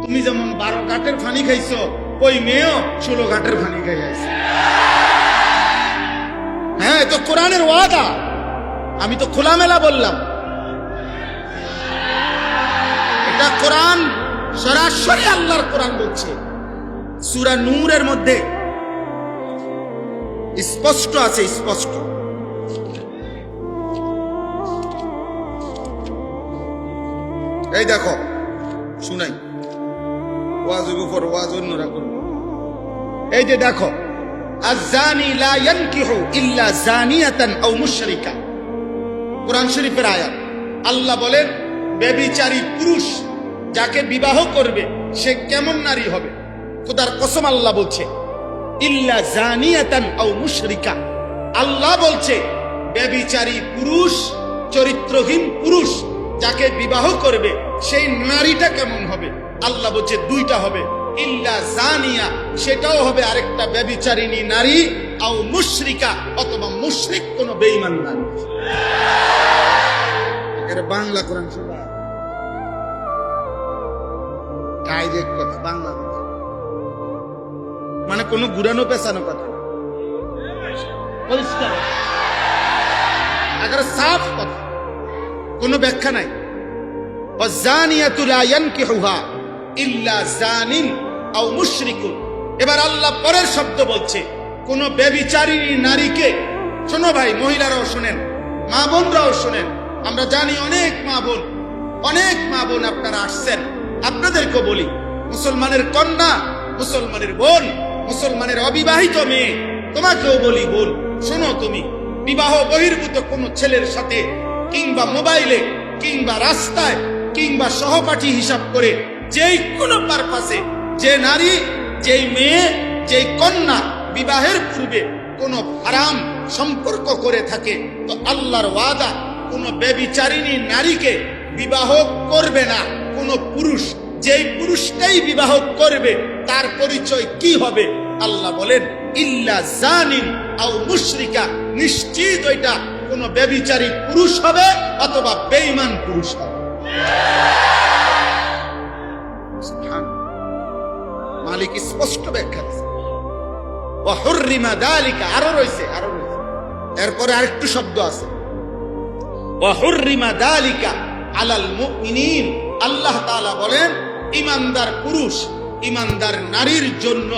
তুমি যেমন 12 ঘাটের পানি খাইছো, ওই মেয়েও 16 ঘাটের পানি খাই আছে। হ্যাঁ, তো কোরআনের ওয়াদা, আমি তো খোলামেলা বললাম। এটা কোরআন, সরাসরি আল্লাহর কোরআন বলছে। সূরা নূরের মধ্যে স্পষ্ট আছে, স্পষ্ট। এই দেখো, শুনাই, ওয়াজের উপর ওয়াজ অন্যরা করবে। এই যে দেখো, আয-যানি লা ইয়ানকিহু ইল্লা যানিয়াতান আও মুশরিকা, কোরআন শরীফের আয়াত। আল্লাহ বলেন, ব্যভিচারী পুরুষ যাকে বিবাহ করবে সে কেমন নারী হবে? খোদার কসম আল্লাহ বলছে, ইল্লা জানিয়াতান আও মুশরিকা। আল্লাহ বলছে ব্যভিচারী পুরুষ, চরিত্রহীন পুরুষ যাকে বিবাহ করবে সেই নারীটা কেমন হবে? আল্লাহ বলছে দুইটা হবে, ইল্লা জানিয়া, সেটাও হবে আরেকটা ব্যভিচারিণী নারী, আও মুশরিকা, অথবা মুশরিক কোন বেঈমান নারী। এর বাংলা কোরআন শোনা, ডাইরেক্ট কথা, বাংলা কথা, মানে কোনো ঘুরানো পেছানো কথা, পরিষ্কার আগে সাফ কথা, কোনো ব্যাখ্যা নাই। ওয়াজানিয়াতু লা ইয়ানকিহুহা ইল্লা জানিন আও মুশরিকুন। এবার আল্লাহ পরের শব্দ বলছে, কোন ব্যভিচারিণী নারীকে, শোনো ভাই, মহিলারাও শোনেন, মা বোনরাও শোনেন। আমরা জানি অনেক মা বোন আপনারা আসছেন, আপনাদেরকে বলি, মুসলমানের কন্যা, মুসলমানের বোন, মুসলমানের অবিবাহিত মেয়ে, তোমাকেও বলি বোন, শোনো, তুমি বিবাহ বহির্ভূত কোন ছেলের সাথে কিংবা মোবাইলে কিংবা রাস্তায় কিংবা সহপাঠী হিসাব করে যেই কোনো পারপাসে যে নারী, যেই মেয়ে, যেই কন্যা বিবাহের পূর্বে কোন হারাম সম্পর্ক করে থাকে, তো আল্লাহর ওয়াদা, কোন ব্যভিচারিণী নারীকে বিবাহ করবে না কোন পুরুষ। যেই পুরুষটাই বিবাহ করবে তার পরিচয় কি হবে? আল্লাহ বলেন, ইল্লা জানিন আও মুশরিকা, নিশ্চিত ওইটা কোন ব্যভিচারী পুরুষ হবে অথবা বেঈমান পুরুষ হবে। মালিক স্পষ্ট ব্যাখ্যা দিয়েছে। ওয়া হুররিমা যালিকা, আরো রয়েছে। এরপরে আরেকটু শব্দ আছে, ওয়া হুররিমা যালিকা আলাল মুমিনিন। আল্লাহ তাআলা বলেন, ঈমানদার পুরুষ, ঈমানদার নারীর জন্য,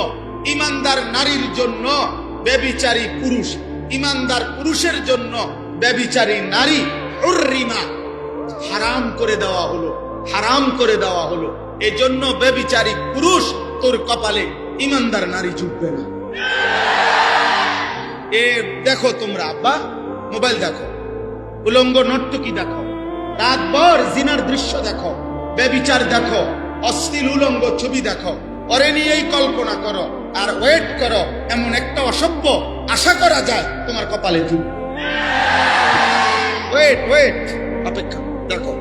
ঈমানদার নারীর জন্য ব্যভিচারী পুরুষ, ঈমানদার পুরুষের জন্য ব্যভিচারী নারী, হুররিমা, হারাম করে দেওয়া হলো, হারাম করে দেওয়া হলো। এজন্য ব্যভিচারী পুরুষ তোর কপালে ঈমানদার নারী জুটবে না। এ দেখো তোমরা, আব্বা মোবাইল দেখো, উলঙ্গ নর্তকী দেখো, রাতভর জিনার দৃশ্য দেখো, ব্যভিচার দেখো, অশ্লীল উলঙ্গ ছবি দেখো, ওরে নিয়েই কল্পনা করো আর ওয়েট করো, এমন একটা অসভ্য আশা করা যায় তোমার কপালে জুটবে। ওয়েট, অপেক্ষা, দেখো।